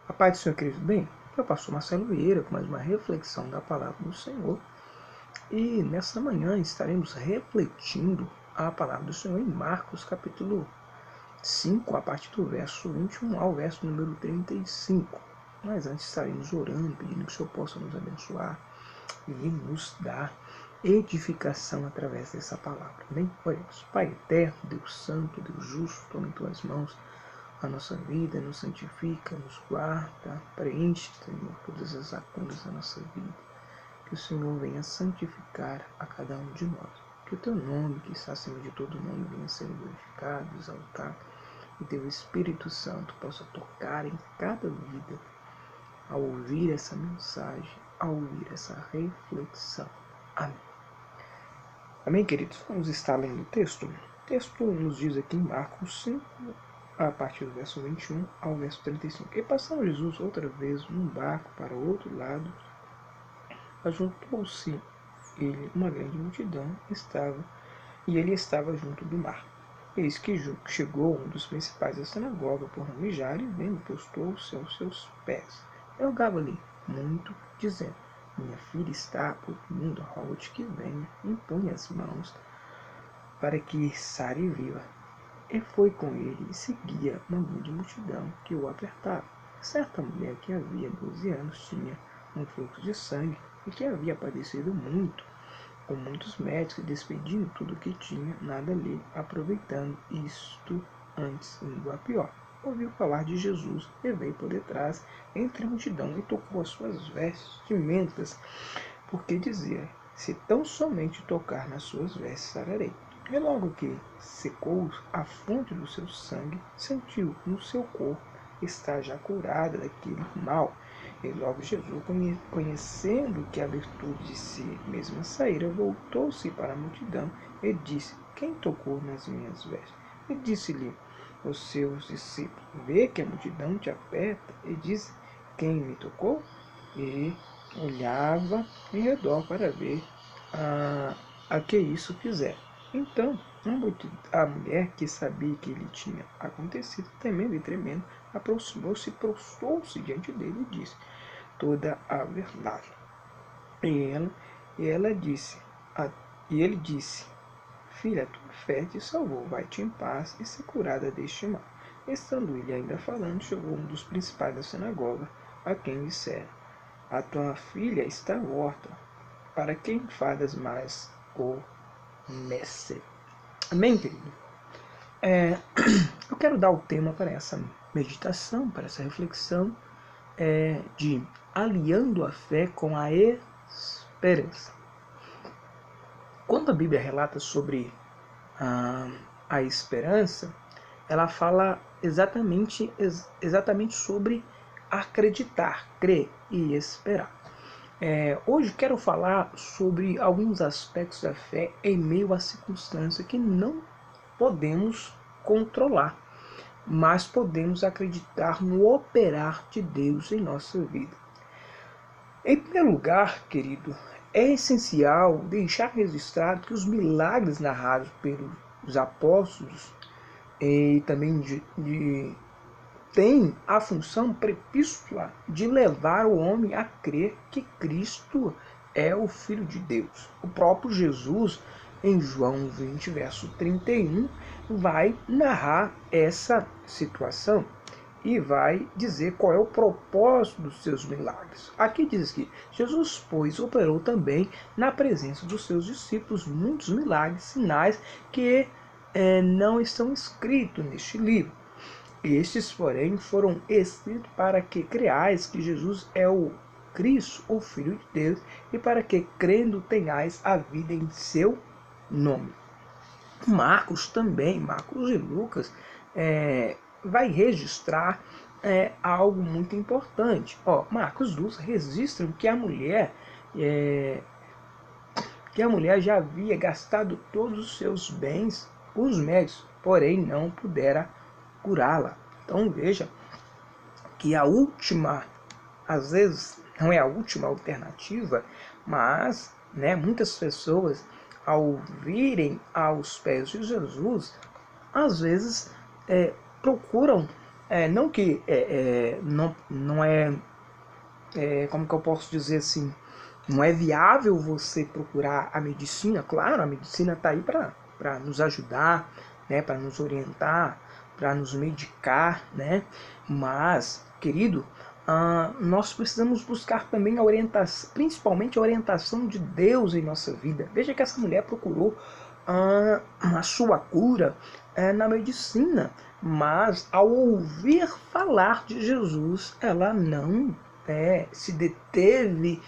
A paz do Senhor, querido. Bem, eu pastor Marcelo Vieira com mais uma reflexão da palavra do Senhor. E nessa manhã estaremos refletindo a palavra do Senhor em Marcos capítulo 5, a partir do verso 21 ao verso número 35. Mas antes estaremos orando, pedindo que o Senhor possa nos abençoar e nos dar edificação através dessa palavra. Bem, oremos. Pai eterno, Deus santo, Deus justo, toma em tuas mãos a nossa vida, nos santifica, nos guarda, preenche, Senhor, todas as lacunas da nossa vida. Que o Senhor venha santificar a cada um de nós. Que o teu nome, que está acima de todo nome, venha ser glorificado, exaltado. E teu Espírito Santo possa tocar em cada vida ao ouvir essa mensagem, ao ouvir essa reflexão. Amém. Amém, queridos? Vamos estar lendo o texto. O texto nos diz aqui em Marcos 5, a partir do verso 21 ao verso 35. E passando Jesus outra vez num barco para o outro lado, ajuntou-se ele uma grande multidão, e ele estava junto do mar. Eis que chegou um dos principais da sinagoga, por nome Jairo, e vendo, postou-se aos seus pés. Rogava-lhe muito, dizendo: minha filha está por mundo, rogo-te que venha, impõe as mãos, para que sare e viva. E foi com ele e seguia uma grande multidão que o apertava. Certa mulher que havia 12 anos tinha um fluxo de sangue e que havia padecido muito, com muitos médicos, e despedindo tudo o que tinha, nada lhe aproveitando, isto antes indo a pior. Ouviu falar de Jesus e veio por detrás entre a multidão e tocou as suas vestimentas, porque dizia: se tão somente tocar nas suas vestes, sararei. E logo que secou a fonte do seu sangue, sentiu no seu corpo estar já curada daquele mal. E logo Jesus, conhecendo que a virtude de si mesma saíra, voltou-se para a multidão e disse: quem tocou nas minhas vestes? E disse-lhe os seus discípulos: vê que a multidão te aperta, e diz: quem me tocou? E olhava em redor para ver a que isso fizera. Então a mulher, que sabia que lhe tinha acontecido, temendo e tremendo, aproximou-se e prostrou-se diante dele e disse toda a verdade. E ele disse: filha, tua fé te salvou, vai-te em paz e se curada deste mal. Estando ele ainda falando, chegou um dos principais da sinagoga, a quem dissera: a tua filha está morta, para que enfadas mais o mestre? Amém, querido? Eu quero dar o tema para essa meditação, para essa reflexão, de aliando a fé com a esperança. Quando a Bíblia relata sobre a esperança, ela fala exatamente sobre acreditar, crer e esperar. Hoje quero falar sobre alguns aspectos da fé em meio a circunstâncias que não podemos controlar, mas podemos acreditar no operar de Deus em nossa vida. Em primeiro lugar, querido, é essencial deixar registrado que os milagres narrados pelos apóstolos e também têm a função prepíscula de levar o homem a crer que Cristo é o Filho de Deus. O próprio Jesus, em João 20, verso 31, vai narrar essa situação e vai dizer qual é o propósito dos seus milagres. Aqui diz que Jesus, pois, operou também na presença dos seus discípulos muitos milagres, sinais que não estão escritos neste livro. Estes, porém, foram escritos para que creais que Jesus é o Cristo, o Filho de Deus, e para que, crendo, tenhais a vida em seu nome. Marcos e Lucas vai registrar algo muito importante. Marcos e Lucas registram que a mulher já havia gastado todos os seus bens com os médicos, porém não pudera curá-la. Então veja que a última, às vezes não é a última alternativa, mas muitas pessoas, ao virem aos pés de Jesus, às vezes procuram Não que não como que eu posso dizer assim, não é viável você procurar a medicina. Claro, a medicina está aí para nos ajudar, né, para nos orientar, para nos medicar, né? Mas, querido, nós precisamos buscar também a orientação, principalmente a orientação de Deus em nossa vida. Veja que essa mulher procurou a sua cura na medicina, mas ao ouvir falar de Jesus, ela não se deteve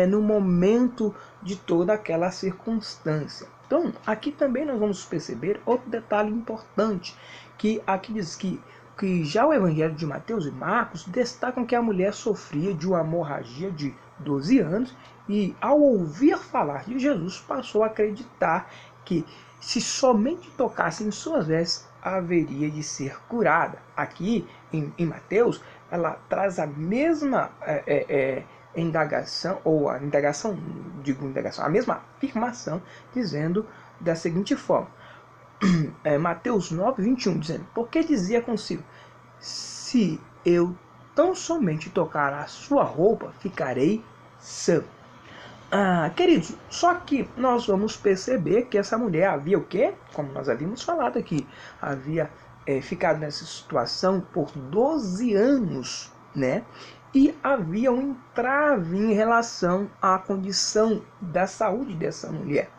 no momento de toda aquela circunstância. Então, aqui também nós vamos perceber outro detalhe importante, que aqui diz que já o Evangelho de Mateus e Marcos destacam que a mulher sofria de uma hemorragia de 12 anos e, ao ouvir falar de Jesus, passou a acreditar que, se somente tocasse em suas vestes, haveria de ser curada. Aqui, em Mateus, ela traz a mesma indagação, ou a mesma afirmação, dizendo da seguinte forma, Mateus 9, 21, dizendo: porque dizia consigo, se eu tão somente tocar a sua roupa, ficarei sã. Queridos, só que nós vamos perceber que essa mulher havia o quê? Como nós havíamos falado aqui, havia ficado nessa situação por 12 anos, né? E havia um entrave em relação à condição da saúde dessa mulher.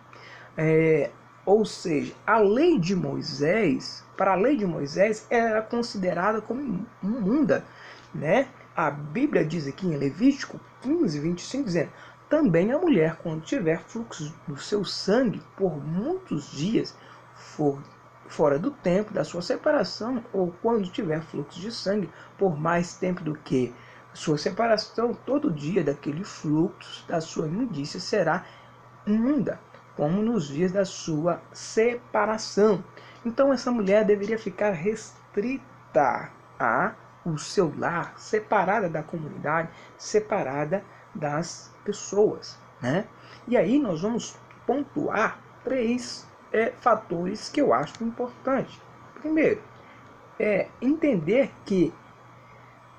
Ou seja, a lei de Moisés, para a lei de Moisés, era considerada como imunda, né? A Bíblia diz aqui em Levítico 15, 25, dizendo: também a mulher, quando tiver fluxo do seu sangue por muitos dias, for fora do tempo da sua separação, ou quando tiver fluxo de sangue por mais tempo do que sua separação, todo dia daquele fluxo da sua imundícia será imunda, como nos dias da sua separação. Então essa mulher deveria ficar restrita ao seu lar, separada da comunidade, separada das pessoas, né? E aí nós vamos pontuar 3 fatores que eu acho importantes. Primeiro, entender que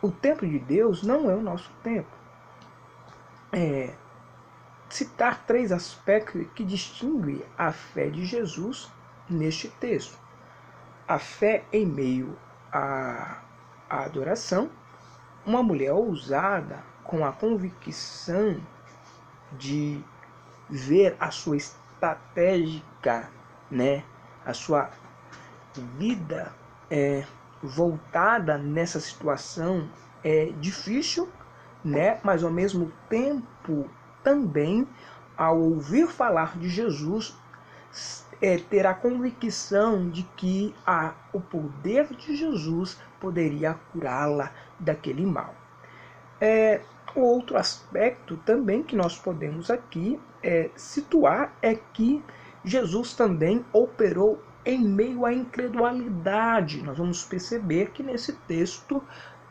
o tempo de Deus não é o nosso tempo. Citar 3 aspectos que distinguem a fé de Jesus neste texto. A fé em meio à adoração, uma mulher ousada com a convicção de ver a sua estratégica, né, a sua vida voltada nessa situação difícil, né, mas ao mesmo tempo também, ao ouvir falar de Jesus, ter a convicção de que o poder de Jesus poderia curá-la daquele mal. Outro aspecto também que nós podemos aqui situar é que Jesus também operou em meio à incredulidade. Nós vamos perceber que nesse texto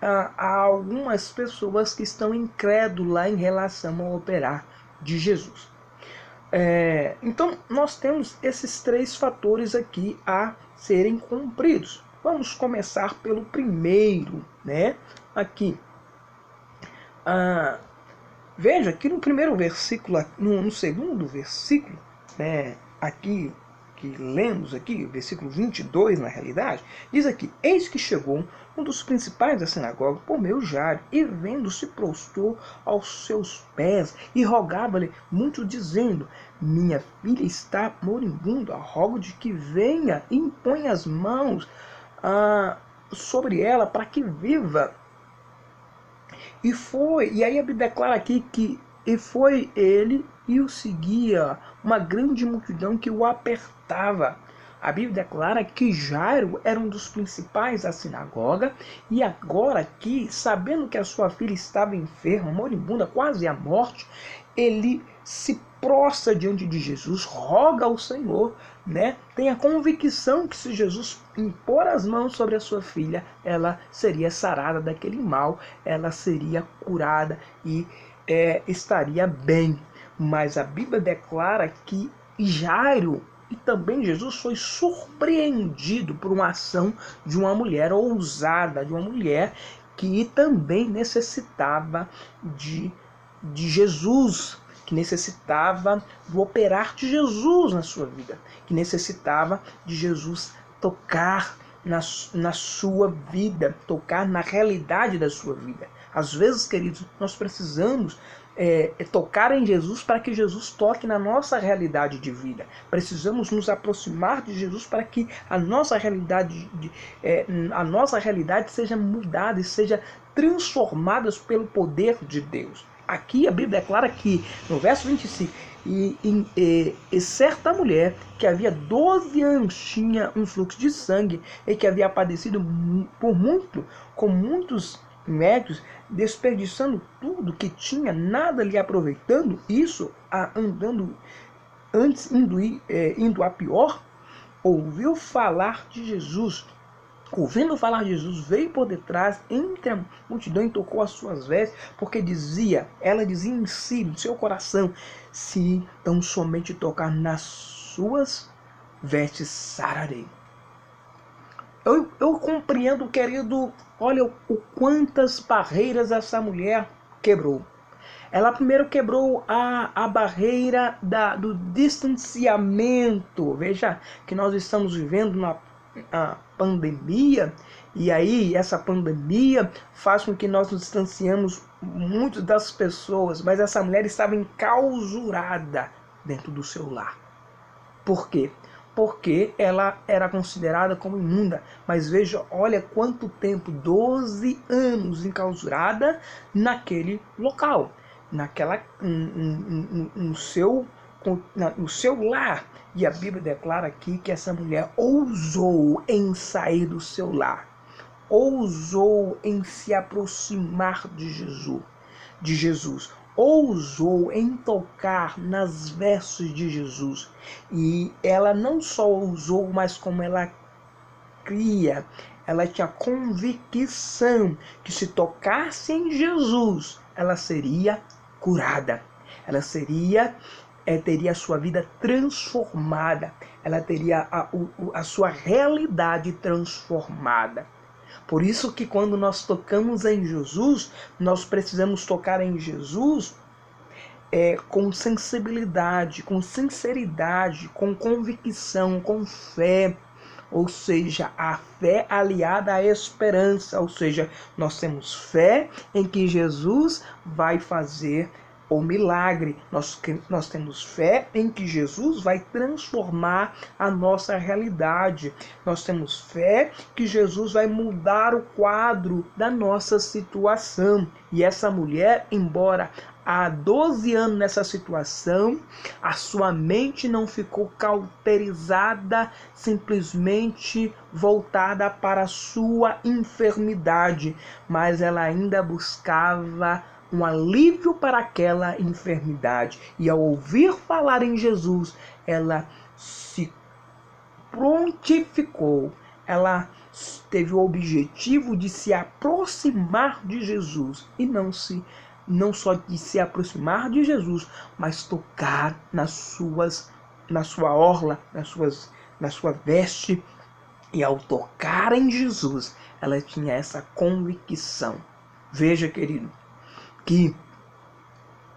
há algumas pessoas que estão incrédulas em relação ao operar de Jesus. Então nós temos esses 3 fatores aqui a serem cumpridos. Vamos começar pelo primeiro, né? Aqui. Veja que no primeiro versículo, no segundo versículo, né, aqui que lemos aqui, versículo 22 na realidade, diz aqui: eis que chegou um dos principais da sinagoga, por meio Jairo, e vendo-se prostrou aos seus pés e rogava-lhe muito, dizendo: minha filha está moribunda, rogo de que venha e imponha as mãos sobre ela para que viva. E aí a Bíblia declara aqui que foi ele e o seguia uma grande multidão que o apertava. A Bíblia declara que Jairo era um dos principais da sinagoga, e agora aqui, sabendo que a sua filha estava enferma, moribunda, quase à morte, ele se prostra diante de Jesus, roga ao Senhor, né? Tem a convicção que se Jesus impor as mãos sobre a sua filha, ela seria sarada daquele mal, ela seria curada e estaria bem. Mas a Bíblia declara que Jairo E também Jesus foi surpreendido por uma ação de uma mulher ousada, de uma mulher que também necessitava de Jesus, que necessitava do operar de Jesus na sua vida, que necessitava de Jesus tocar na sua vida, tocar na realidade da sua vida. Às vezes, queridos, nós precisamos tocar em Jesus para que Jesus toque na nossa realidade de vida. Precisamos nos aproximar de Jesus para que a nossa realidade seja mudada e seja transformada pelo poder de Deus. Aqui a Bíblia declara que, no verso 25, e certa mulher que havia 12 anos tinha um fluxo de sangue e que havia padecido com muitos médicos, desperdiçando tudo que tinha, nada lhe aproveitando, indo a pior, ouviu falar de Jesus. Ouvindo falar de Jesus, veio por detrás, entre a multidão e tocou as suas vestes, porque ela dizia em si, no seu coração, se tão somente tocar nas suas vestes, sararei. Eu compreendo, querido, olha o quantas barreiras essa mulher quebrou. Ela primeiro quebrou a barreira do distanciamento. Veja que nós estamos vivendo a pandemia, e aí essa pandemia faz com que nós nos distanciamos muito das pessoas, mas essa mulher estava enclausurada dentro do seu lar. Por quê? Porque ela era considerada como imunda. Mas veja, olha quanto tempo, 12 anos enclausurada naquele local, no seu lar. E a Bíblia declara aqui que essa mulher ousou em sair do seu lar, ousou em se aproximar de Jesus, ousou em tocar nas vestes de Jesus. E ela não só ousou, mas como ela cria, ela tinha convicção que se tocasse em Jesus, ela seria curada, ela teria a sua vida transformada, ela teria a sua realidade transformada. Por isso que quando nós tocamos em Jesus, nós precisamos tocar em Jesus com sensibilidade, com sinceridade, com convicção, com fé. Ou seja, a fé aliada à esperança. Ou seja, nós temos fé em que Jesus vai fazer o milagre. Nós temos fé em que Jesus vai transformar a nossa realidade. Nós temos fé que Jesus vai mudar o quadro da nossa situação. E essa mulher, embora há 12 anos nessa situação, a sua mente não ficou cauterizada, simplesmente voltada para a sua enfermidade, mas ela ainda buscava um alívio para aquela enfermidade. E ao ouvir falar em Jesus, ela se prontificou, ela teve o objetivo de se aproximar de Jesus e não só de se aproximar de Jesus, mas tocar na sua orla, na sua veste. E ao tocar em Jesus, ela tinha essa convicção. Veja, querido, que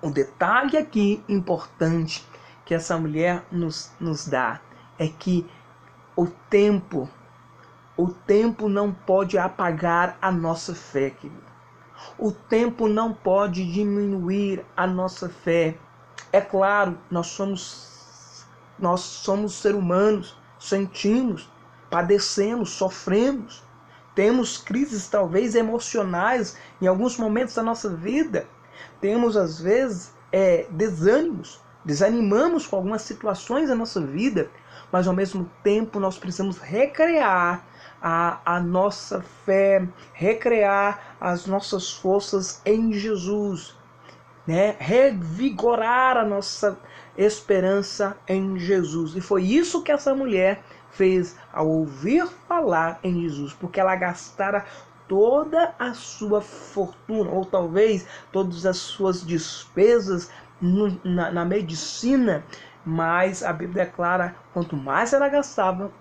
o detalhe aqui importante que essa mulher nos dá é que o tempo não pode apagar a nossa fé, querido. O tempo não pode diminuir a nossa fé. É claro, nós somos seres humanos, sentimos, padecemos, sofremos, temos crises talvez emocionais em alguns momentos da nossa vida, temos às vezes desanimamos com algumas situações da nossa vida, mas ao mesmo tempo nós precisamos recrear a nossa fé, recrear as nossas forças em Jesus, né? Revigorar a nossa esperança em Jesus. E foi isso que essa mulher fez ao ouvir falar em Jesus, porque ela gastara toda a sua fortuna, ou talvez todas as suas despesas na medicina, mas a Bíblia declara, quanto mais ela gastava,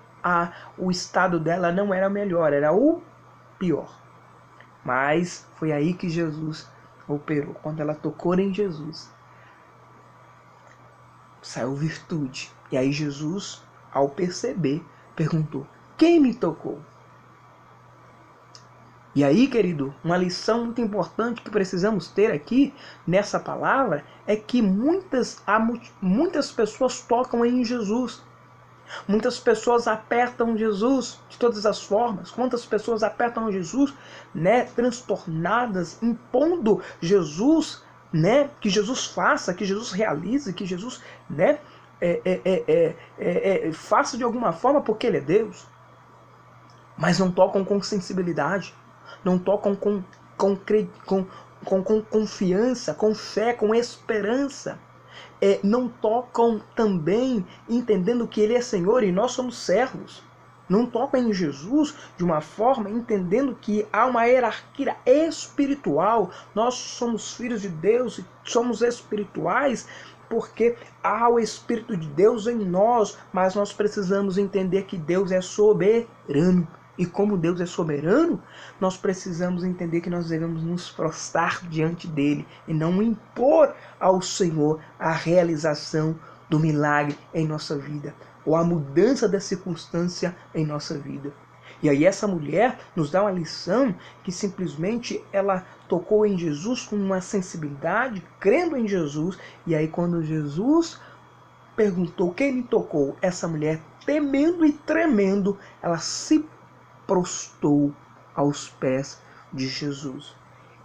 o estado dela não era melhor, era o pior. Mas foi aí que Jesus operou. Quando ela tocou em Jesus, saiu virtude. E aí Jesus, ao perceber, perguntou: quem me tocou? E aí, querido, uma lição muito importante que precisamos ter aqui nessa palavra é que muitas pessoas tocam em Jesus. Muitas pessoas apertam Jesus de todas as formas. Quantas pessoas apertam Jesus, né, transtornadas, impondo Jesus, né, que Jesus faça, que Jesus realize, que Jesus, né, faça de alguma forma porque Ele é Deus. Mas não tocam com sensibilidade, não tocam com confiança, com fé, com esperança. Não tocam também entendendo que Ele é Senhor e nós somos servos. Não tocam em Jesus de uma forma entendendo que há uma hierarquia espiritual. Nós somos filhos de Deus e somos espirituais porque há o Espírito de Deus em nós, mas nós precisamos entender que Deus é soberano. E como Deus é soberano, nós precisamos entender que nós devemos nos prostrar diante dele e não impor ao Senhor a realização do milagre em nossa vida ou a mudança da circunstância em nossa vida. E aí essa mulher nos dá uma lição que simplesmente ela tocou em Jesus com uma sensibilidade, crendo em Jesus, e aí quando Jesus perguntou quem me tocou, essa mulher, temendo e tremendo, ela se prostrou aos pés de Jesus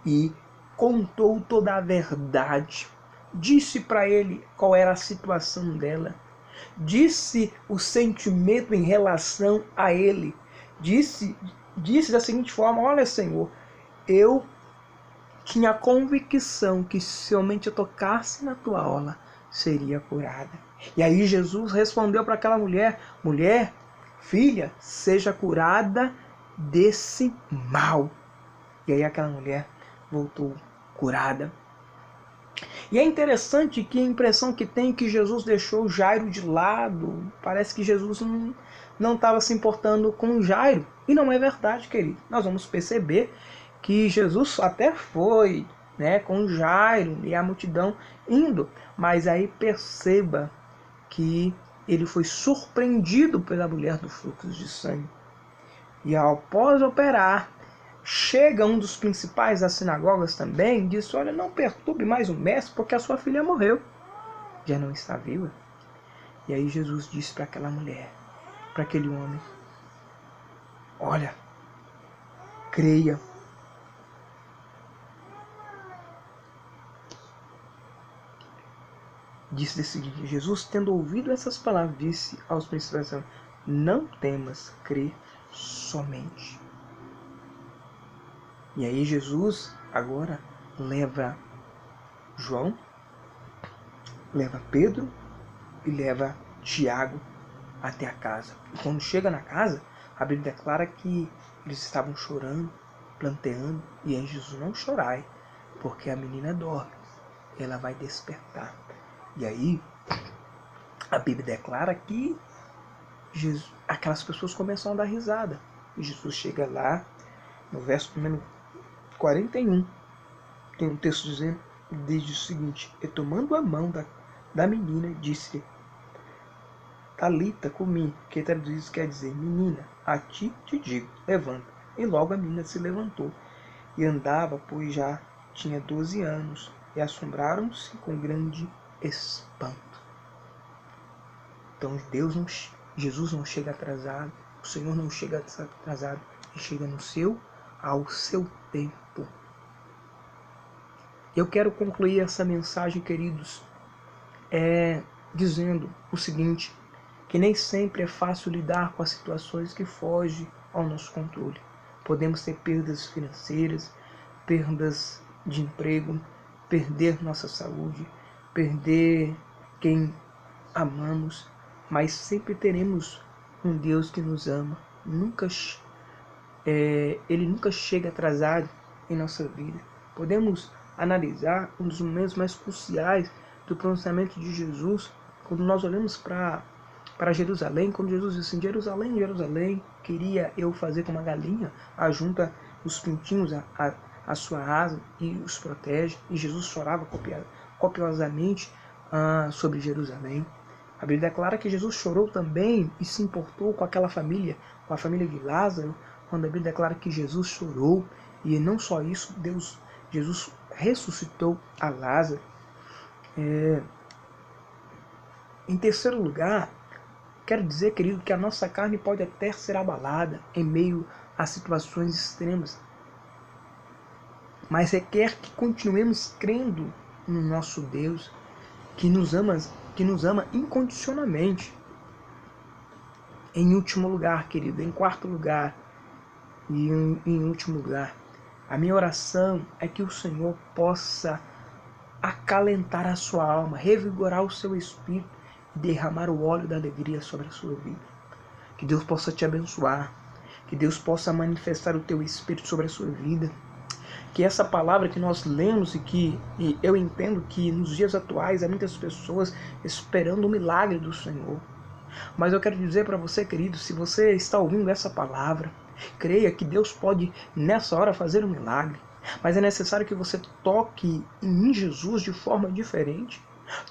e contou toda a verdade. Disse para ele qual era a situação dela. Disse o sentimento em relação a ele. Disse da seguinte forma: olha, Senhor, eu tinha a convicção que se somente eu tocasse na tua orla, seria curada. E aí Jesus respondeu para aquela mulher: mulher, filha, seja curada desse mal. E aí aquela mulher voltou curada. E é interessante que a impressão que tem é que Jesus deixou Jairo de lado. Parece que Jesus não estava se importando com Jairo. E não é verdade, querido. Nós vamos perceber que Jesus até foi, né, com Jairo e a multidão indo. Mas aí perceba que ele foi surpreendido pela mulher do fluxo de sangue. E após operar, chega um dos principais das sinagogas também e diz: olha, não perturbe mais o mestre, porque a sua filha morreu, já não está viva. E aí Jesus disse para aquela mulher, para aquele homem: olha, creia. Disse o seguinte: Jesus, tendo ouvido essas palavras, disse aos principais: não temas, crê somente. E aí Jesus agora leva João, leva Pedro e leva Tiago até a casa. E quando chega na casa, a Bíblia declara que eles estavam chorando, planteando, e aí Jesus: não chorai, porque a menina dorme, ela vai despertar. E aí a Bíblia declara que aquelas pessoas começam a dar risada. E Jesus chega lá, no verso 41, tem um texto dizendo, diz o seguinte: e tomando a mão da menina, disse: Talita cumi, que traduzido quer dizer: menina, a ti te digo, levanta. E logo a menina se levantou e andava, pois já tinha 12 anos, e assombraram-se com grande espanto. Então Jesus não chega atrasado, o Senhor não chega atrasado, Ele chega ao seu tempo. Eu quero concluir essa mensagem, queridos, dizendo o seguinte: que nem sempre é fácil lidar com as situações que fogem ao nosso controle. Podemos ter perdas financeiras, perdas de emprego, perder nossa saúde, perder quem amamos, mas sempre teremos um Deus que nos ama. Ele nunca chega atrasado em nossa vida. Podemos analisar um dos momentos mais cruciais do pronunciamento de Jesus, Quando nós olhamos para Jerusalém, quando Jesus disse assim, Jerusalém, Jerusalém, queria eu fazer como a galinha, ajunta os pintinhos à sua asa e os protege. E Jesus chorava copiosamente sobre Jerusalém. A Bíblia declara que Jesus chorou também e se importou com aquela família, com a família de Lázaro, quando a Bíblia declara que Jesus chorou. E não só isso, Jesus ressuscitou a Lázaro. Em terceiro lugar, quero dizer, querido, que a nossa carne pode até ser abalada em meio a situações extremas, mas requer que continuemos crendo no nosso Deus, que nos ama incondicionalmente. Em último lugar, querido, em quarto lugar e em último lugar, a minha oração é que o Senhor possa acalentar a sua alma, revigorar o seu espírito e derramar o óleo da alegria sobre a sua vida. Que Deus possa te abençoar, que Deus possa manifestar o teu espírito sobre a sua vida. Que essa palavra que nós lemos e eu entendo que nos dias atuais há muitas pessoas esperando o milagre do Senhor. Mas eu quero dizer para você, querido, se você está ouvindo essa palavra, creia que Deus pode nessa hora fazer um milagre. Mas é necessário que você toque em Jesus de forma diferente.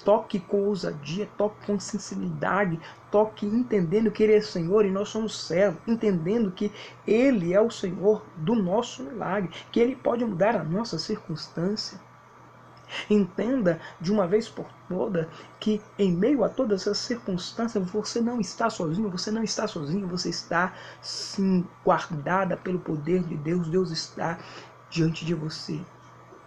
Toque com ousadia, toque com sinceridade, toque entendendo que Ele é Senhor e nós somos servos, entendendo que Ele é o Senhor do nosso milagre, que Ele pode mudar a nossa circunstância. Entenda de uma vez por toda que em meio a todas essas circunstâncias você não está sozinho, você está sim guardada pelo poder de Deus. Deus está diante de você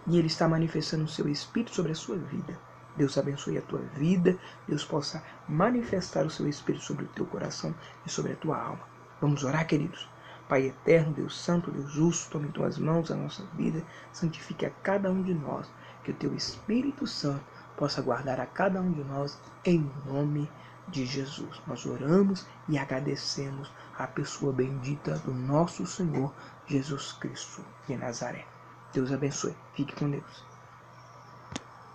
e Ele está manifestando o seu Espírito sobre a sua vida. Deus abençoe a tua vida, Deus possa manifestar o seu Espírito sobre o teu coração e sobre a tua alma. Vamos orar, queridos? Pai eterno, Deus santo, Deus justo, tome em tuas mãos a nossa vida, santifique a cada um de nós, que o teu Espírito Santo possa guardar a cada um de nós, em nome de Jesus. Nós oramos e agradecemos a pessoa bendita do nosso Senhor Jesus Cristo de Nazaré. Deus abençoe. Fique com Deus.